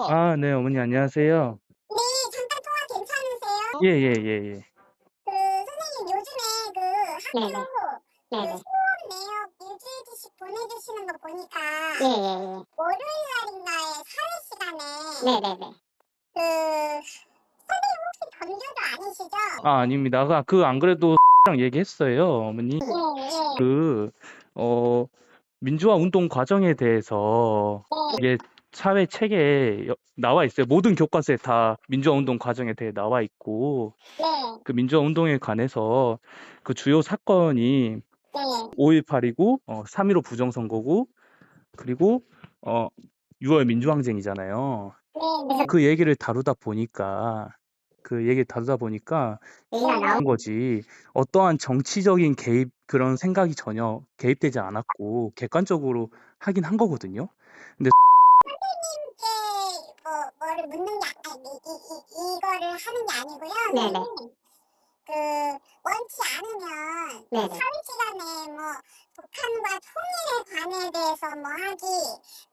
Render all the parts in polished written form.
아, 네, 어머니 안녕하세요. 네, 잠깐 통화 괜찮으세요? 예, 예, 예, 예. 선생님 요즘에 네네. 학교 네네. 수업 내역 일주일씩 보내주시는 거 보니까 예예예. 월요일 날인가에 사회 시간에 네네네. 선생님 혹시 전교도 아니시죠? 아, 아닙니다. 안 그래도 랑 얘기했어요, 어머니. 예, 예. 그, 어, 민주화 운동 과정에 대해서 이게 사회 책에 나와 있어요. 모든 교과서에 다 민주화 운동 과정에 대해 나와 있고, 네, 그 민주화 운동에 관해서 그 주요 사건이 네, 5.18이고, 3.15 부정선거고, 그리고, 어, 6월 민주항쟁이잖아요. 네, 그 얘기를 다루다 보니까 얘기가 나오 그런 거지. 어떠한 정치적인 개입 그런 생각이 전혀 개입되지 않았고 객관적으로 하긴 한 거거든요. 근데 선생님께 뭐를 묻는 게 아니, 이거를 하는 게 아니고요. 네네. 선생님. 원치 않으면 네네. 사회 시간에 북한과 통일에 관해 대해서 하기,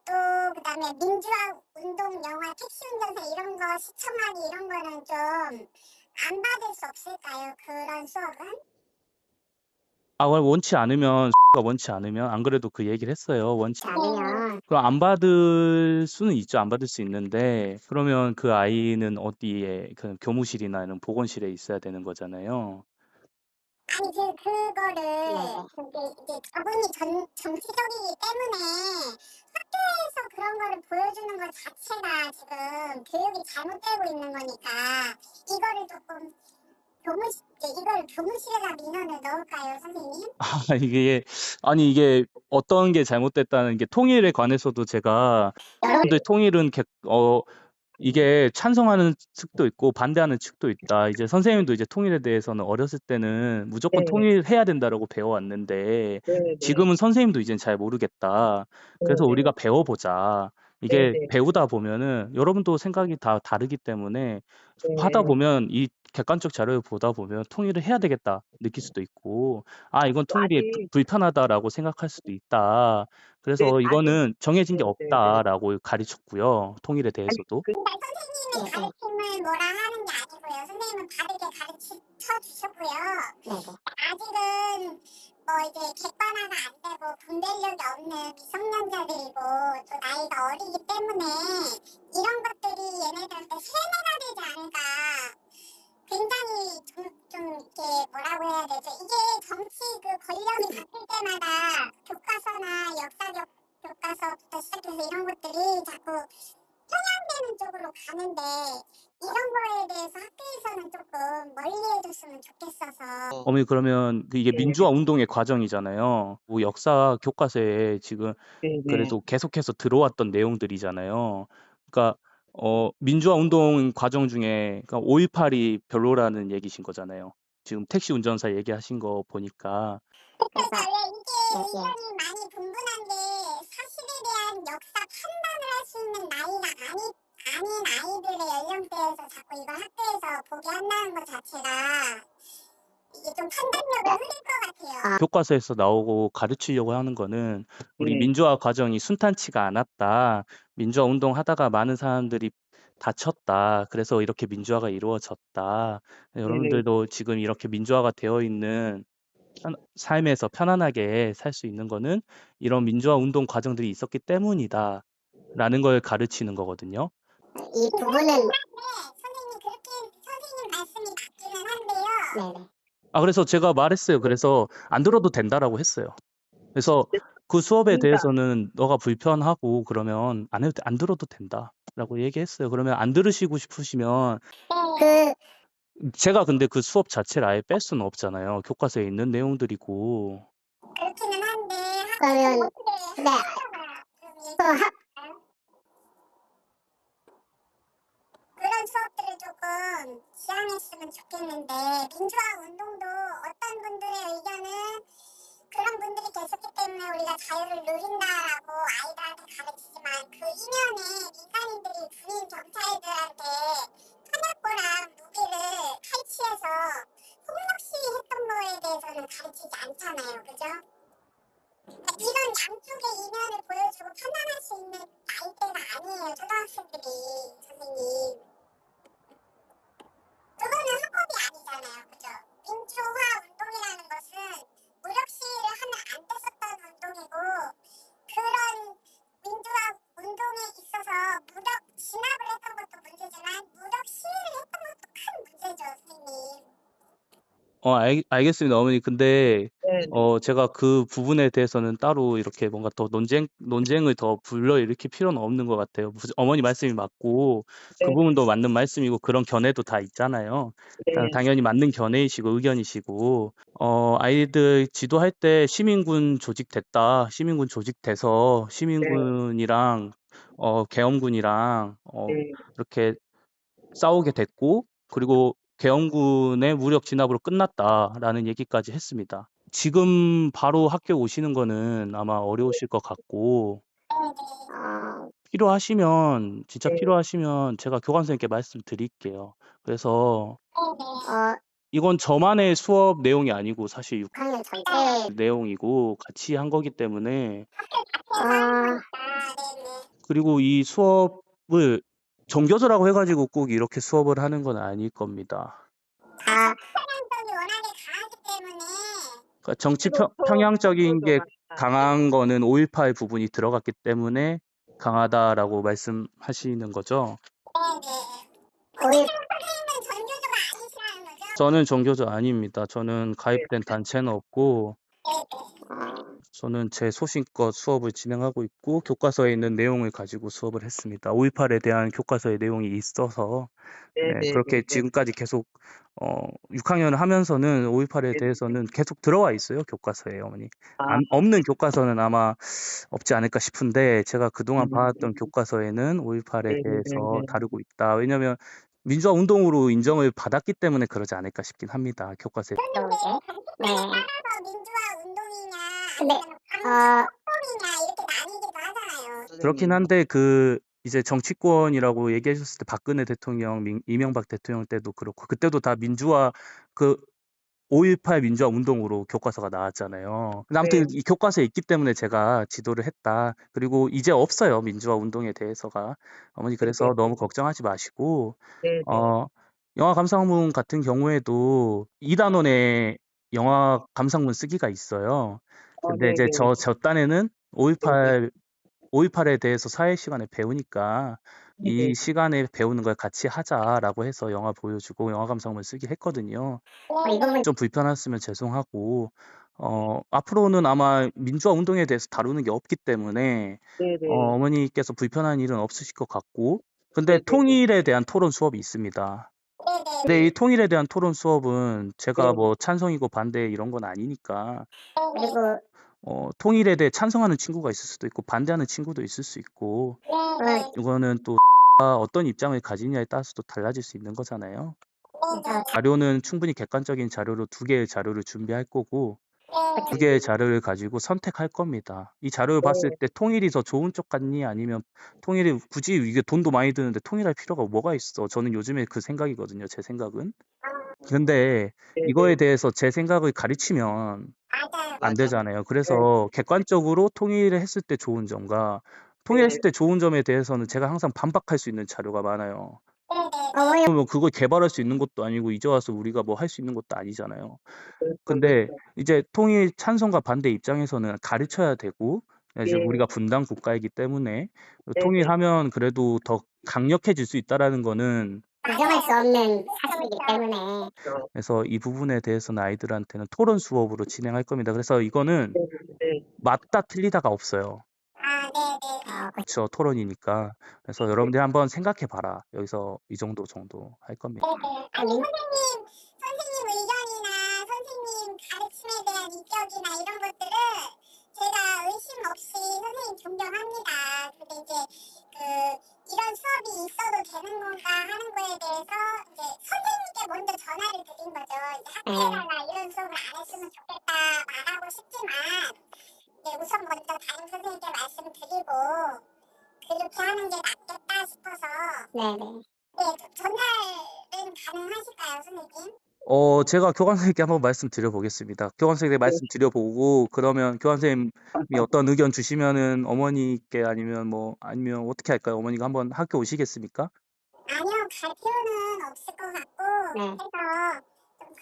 또 그다음에 민주화 운동 영화 택시 운전사 이런 거 시청하기 이런 거는 좀 안 받을 수 없을까요? 그런 수업은? 원치 않으면 가 원치 않으면 안 그래도 그 얘기를 했어요. 원치 않으면 그럼 안 받을 수는 있죠. 안 받을 수 있는데 그러면 그 아이는 어디에 그 교무실이나 이런 보건실에 있어야 되는 거잖아요. 아니 그거를 네네. 그게 이제 저분이 정치적이기 때문에 학교에서 그런 거를 보여주는 것 자체가 지금 교육이 잘못되고 있는 거니까 이거를 조금 이걸 교무실에다 민원을 넣을까요, 선생님? 이게 어떤 게 잘못됐다는 게 통일에 관해서도 제가 여러 근데 통일은 이게 찬성하는 측도 있고 반대하는 측도 있다. 이제 선생님도 이제 통일에 대해서는 어렸을 때는 무조건 네. 통일해야 된다라고 배워왔는데 네네. 지금은 선생님도 이젠 잘 모르겠다. 그래서 네네. 우리가 배워보자. 이게 네네. 배우다 보면은 여러분도 생각이 다 다르기 때문에 하다 네. 보면 이 객관적 자료를 보다 보면 '통일을 해야 되겠다.' 느낄 수도 있고 '아 이건 또 통일이 아직 불편하다.'라고 생각할 수도 있다. 네 그래서 아직 "이거는 정해진 게 네네네. 없다."라고 가르쳤고요, 통일에 아니 대해서도. 그러니까 선생님의 예예. 가르침을 뭐라 하는 게 아니고요. 선생님은 바르게 가르쳐 주셨고요. 네네. 아직은 이제 객관화가 안 되고 분별력이 없는 미성년자들이고 또 나이가 어리기 때문에 이런 것들이 얘네들한테 세뇌가 되지 않을까. 굉장히 좀 이렇게 뭐라고 해야 되죠? 이게 정치 권력이 바뀔 때마다 교과서나 교과서부터 시작해서 이런 것들이 자꾸 편향되는 쪽으로 가는데 이런 거에 대해서 학교에서는 조금 멀리 해줬으면 좋겠어서. 어머니 그러면 이게 네. 민주화 운동의 과정이잖아요. 뭐 역사 교과서에 지금 네네. 그래도 계속해서 들어왔던 내용들이잖아요. 그러니까 민주화 운동 과정 중에 그러니까 5.18이 별로라는 얘기신 거잖아요. 지금 택시 운전사 얘기하신 거 보니까. 그래서 그래서 원래 이게 예예. 의견이 많이 분분한 게 사실에 대한 역사 판단을 할 수 있는 나이가 아닌 아이들의 연령대에서 자꾸 이걸 학교에서 보게 한다는 것 자체가 이게 좀 판단력을 흐릴 것 같아요. 교과서에서 나오고 가르치려고 하는 거는 우리 네. 민주화 과정이 순탄치가 않았다. 민주화 운동하다가 많은 사람들이 다쳤다. 그래서 이렇게 민주화가 이루어졌다. 네네. 여러분들도 지금 이렇게 민주화가 되어 있는 삶에서 편안하게 살 수 있는 거는 이런 민주화 운동 과정들이 있었기 때문이다. 라는 걸 가르치는 거거든요. 이 부분은 선생님 그렇게 선생님 말씀이 맞기는 한데요. 네네. 그래서 제가 말했어요. 그래서 안 들어도 된다라고 했어요. 그래서 네. 그 수업에 그러니까 대해서는 너가 불편하고 그러면 안 들어도 된다라고 얘기했어요. 그러면 안 들으시고 싶으시면 네. 제가 근데 그 수업 자체를 아예 뺄 수는 없잖아요. 교과서에 있는 내용들이고. 그렇기는 한데 그러면 어떻게 네. 하다가 또 학 그런 수업들을 조금 지향했으면 좋겠는데 민주화 운동도 어떤 분들의 의견은 그런 분들이 계셨기 때문에 우리가 자유를 누린다라고 아이들한테 가르치지만 그 이면에 민간인들이 군인 경찰들한테 탄약고랑 무기를 탈취해서 폭력시 했던 거에 대해서는 가르치지 않잖아요. 그죠? 그러니까 이런 양쪽의 이면을 보여주고 판단할 수 있는 나이대가 아니에요, 초등학생들이. 선생님. 그거는 합법이 아니잖아요. 그죠? 민주화 운동이라는 것은 무력 시위를 하면 안 됐었던 운동이고, 그런 민주화 운동에 있어서 무력 진압을 했던 것도 문제지만 무력 시위를 했던 것도 큰 문제죠, 선생님. 알겠습니다, 어머니. 근데 네네. 제가 그 부분에 대해서는 따로 이렇게 뭔가 더 논쟁을 더 불러일으킬 필요는 없는 것 같아요. 어머니 말씀이 맞고 그 네. 부분도 맞는 말씀이고 그런 견해도 다 있잖아요. 네. 당연히 맞는 견해이시고 의견이시고 아이들 지도할 때 시민군 조직됐다. 시민군 조직돼서 네. 시민군이랑 계엄군이랑 네. 이렇게 싸우게 됐고 그리고 계엄군의 무력 진압으로 끝났다라는 얘기까지 했습니다. 지금 바로 학교 오시는 거는 아마 어려우실 것 같고 필요하시면 진짜 네. 필요하시면 제가 교감 선생님께 말씀드릴게요. 그래서 어, 이건 저만의 수업 내용이 아니고 사실 6학년 전체 내용이고 같이 한 거기 때문에 어, 그리고 이 수업을 정교조라고 해가지고 꼭 이렇게 수업을 하는 건 아닐 겁니다. 다 편향성이 워낙에 강하기 때문에 그러니까 정치 기독교 평양적인 게 기독교조가 강한 거는 5.18 부분이 들어갔기 때문에 강하다라고 말씀하시는 거죠. 우리 선생님은 전교조가 아니시라는 거죠? 저는 정교조 아닙니다. 저는 가입된 단체는 없고 어, 저는 제 소신껏 수업을 진행하고 있고 교과서에 있는 내용을 가지고 수업을 했습니다. 5.18에 대한 교과서의 내용이 있어서 그렇게 네네네. 지금까지 계속 6학년을 하면서는 5.18에 대해서는 계속 들어와 있어요. 교과서에 어머니. 아, 없는 교과서는 아마 없지 않을까 싶은데 제가 그동안 봐왔던 음, 교과서에는 5.18에 대해서 네네네. 다루고 있다. 왜냐하면 민주화 운동으로 인정을 받았기 때문에 그러지 않을까 싶긴 합니다. 교과서에. 네. 따라서 민주화 운동이냐 근데 아니면 운동이냐 이렇게 나뉘기도 하잖아요. 그렇긴 한데 이제 정치권이라고 얘기하셨을 때 박근혜 대통령, 이명박 대통령 때도 그렇고 그때도 다 민주화 5.18 민주화 운동으로 교과서가 나왔잖아요. 근데 아무튼 네. 이 교과서에 있기 때문에 제가 지도를 했다. 그리고 이제 없어요. 민주화 운동에 대해서가. 어머니 그래서 너무 걱정하지 마시고 네네. 어 영화 감상문 같은 경우에도 2단원에 영화 감상문 쓰기가 있어요. 근데 이제 네네. 저 딴에는 5.18에 대해서 사회 시간에 배우니까 이 네네. 시간에 배우는 걸 같이 하자라고 해서 영화 보여주고 영화 감상문 쓰기 했거든요. 이 부분 좀 불편했으면 죄송하고 앞으로는 아마 민주화 운동에 대해서 다루는 게 없기 때문에 네네. 어머니께서 불편한 일은 없으실 것 같고 근데 네네. 통일에 대한 토론 수업이 있습니다. 근데 이 통일에 대한 토론 수업은 제가 네. 뭐 찬성이고 반대 이런 건 아니니까 그리고 통일에 대해 찬성하는 친구가 있을 수도 있고 반대하는 친구도 있을 수 있고 이거는 또 어떤 입장을 가지냐에 따라서도 달라질 수 있는 거잖아요. 그래서 자료는 충분히 객관적인 자료로 2개의 자료를 준비할 거고 2개의 자료를 가지고 선택할 겁니다. 이 자료를 봤을 때 통일이 더 좋은 쪽 같니? 아니면 통일이 굳이 이게 돈도 많이 드는데 통일할 필요가 뭐가 있어? 저는 요즘에 그 생각이거든요. 제 생각은. 근데 이거에 대해서 제 생각을 가르치면 안 되잖아요. 그래서 객관적으로 통일을 했을 때 좋은 점과 통일했을 때 좋은 점에 대해서는 제가 항상 반박할 수 있는 자료가 많아요. 어머니 그러면 그걸 개발할 수 있는 것도 아니고 이제 와서 우리가 뭐 할 수 있는 것도 아니잖아요. 근데 이제 통일 찬성과 반대 입장에서는 가르쳐야 되고 이제 네. 우리가 분단 국가이기 때문에 네네. 통일하면 그래도 더 강력해질 수 있다라는 거는 부정할 수 없는 사실이기 때문에 그래서 이 부분에 대해서는 아이들한테는 토론 수업으로 진행할 겁니다. 그래서 이거는 네. 맞다 틀리다가 없어요. 그렇죠. 토론이니까. 그래서 여러분들이 한번 생각해 봐라. 여기서 이 정도 할 겁니다. 아니 선생님 의견이나 선생님 가르침에 대한 인격이나 이런 것들은 제가 의심 없이 선생님 존경합니다. 근데 이제 이런 수업이 있어도 되는 건가 하는 거에 대해서 이제 선생님께 먼저 전화를 드린 거죠. 이제 학교에다가 이런 수업을 안 했으면 좋겠다 말하고 싶지만 이제 우선 먼저 담임 선생님께 말씀드리고 그렇게 하는 게 낫겠다 싶어서 네네. 네, 전달은 가능하실까요, 선생님? 제가 교감 선생님께 한번 말씀드려 보겠습니다. 교감 선생님께 네. 말씀드려 보고 그러면 교감 선생님이 어떤 의견 주시면은 어머니께 아니면 어떻게 할까요? 어머니가 한번 학교 오시겠습니까? 아니요, 갈 필요는 없을 것 같고 네. 해서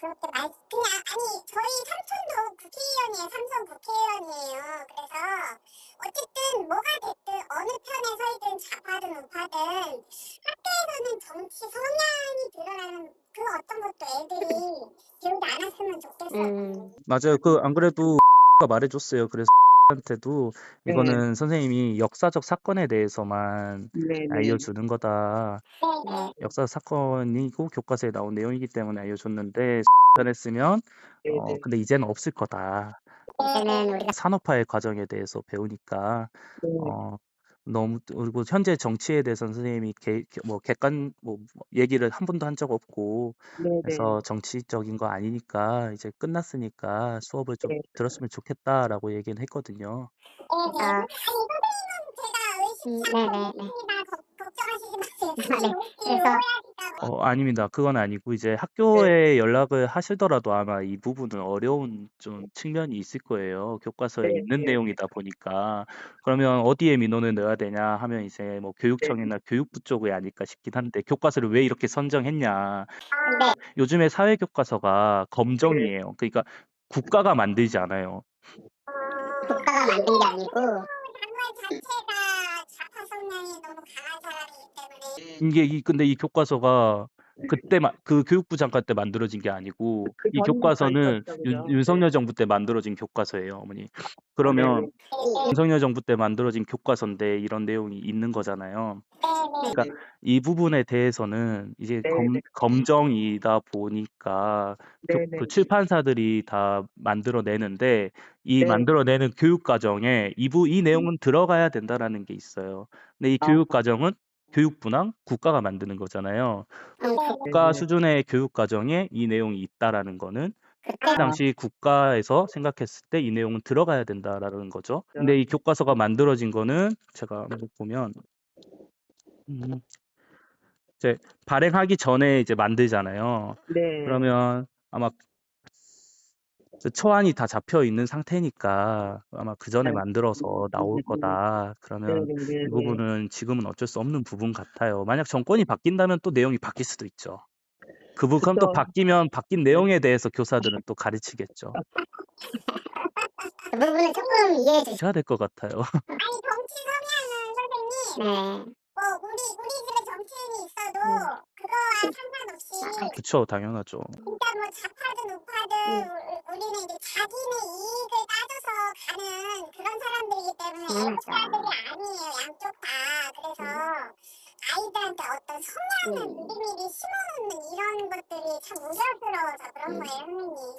좀 그렇게 그냥 아니 저희 삼촌도 국회의원이에요. 삼선 국회의원이에요. 그래서 어쨌든 뭐가 됐든 어느 편에 서이든 좌파든 우파든 학교에서는 정치 성향이 드러나는 그 어떤 것도 애들이 배우지 않았으면 좋겠어요. 맞아요. 안 그래도 가 말해줬어요. 그래서 한테도 네. 이거는 선생님이 역사적 사건에 대해서만 네네. 알려주는 거다. 네네. 역사 사건이고 교과서에 나온 내용이기 때문에 알려줬는데 했으면 네네. 근데 이제는 없을 거다. 이제는 우리가 산업화의 과정에 대해서 배우니까 네. 너무 그리고 현재 정치에 대해서는 선생님이 객관 얘기를 한 번도 한 적 없고 네네. 그래서 정치적인 거 아니니까 이제 끝났으니까 수업을 좀 네. 들었으면 좋겠다라고 얘기는 했거든요. 네네. 아, 아니 선생님은 제가 의심치 않고 네네네. 믿습니다. 걱정하시지 마세요. 네. 선생님 그래서 오해하실까 봐. 아닙니다. 그건 아니고 이제 학교에 연락을 하시더라도 아마 이 부분은 어려운 좀 측면이 있을 거예요. 교과서에 네. 있는 네. 내용이다 보니까. 그러면 어디에 민원을 넣어야 되냐 하면 이제 네. 교육청이나 교육부 쪽이 아닐까 싶긴 한데 교과서를 왜 이렇게 선정했냐. 네. 요즘에 사회 교과서가 네. 검정이에요. 그러니까 국가가 만들지 않아요. 국가가 만든 게 아니고 단원 자체가 좌파 성향이 너무 강한 사람이기 때문에 근데 이 교과서가 그 교육부 장관 때 만들어진 게 아니고 그 이 전부터 교과서는 있었죠, 그죠? 윤석열 정부 때 만들어진 교과서예요, 어머니. 네네. 그러면 이 윤석열 정부 때 만들어진 교과서인데 이런 내용이 있는 거잖아요. 네네. 그러니까 이 부분에 대해서는 이제 네네. 검정이다 보니까 네네. 그 출판사들이 다 만들어내는데 이 네. 만들어내는 교육 과정에 이 내용은 들어가야 된다라는 게 있어요. 근데 이 아. 교육 과정은 교육부랑 국가가 만드는 거잖아요. 국가 네네. 수준의 교육 과정에 이 내용이 있다라는 거는 그때 그 당시 국가에서 생각했을 때 이 내용은 들어가야 된다라는 거죠. 근데 이 교과서가 만들어진 거는 제가 한번 보면 이제 발행하기 전에 이제 만들잖아요. 네. 그러면 아마 그 초안이 다 잡혀 있는 상태니까 아마 그 전에 만들어서 나올 거다. 그러면 이 네네네. 부분은 지금은 어쩔 수 없는 부분 같아요. 만약 정권이 바뀐다면 또 내용이 바뀔 수도 있죠. 그럼 또 그쵸. 바뀌면 바뀐 내용에 대해서 교사들은 또 가르치겠죠. 그 부분은 조금 이해해 주시. 해야 될 것 같아요. 아니 정치 성향은 선생님 네. 뭐 우리 집에 정치인이 있어도 그거와 상관없이 그쵸, 당연하죠. 진짜 뭐 좌파든 우파든 우리는 이제 자기네 이익을 따져서 가는 그런 사람들이기 때문에 애국자들이 아니에요. 양쪽 다. 그래서 아이들한테 어떤 성향을 미리미리 심어놓는 이런 것들이 참 우려스러워서 그런 거예요, 선생님.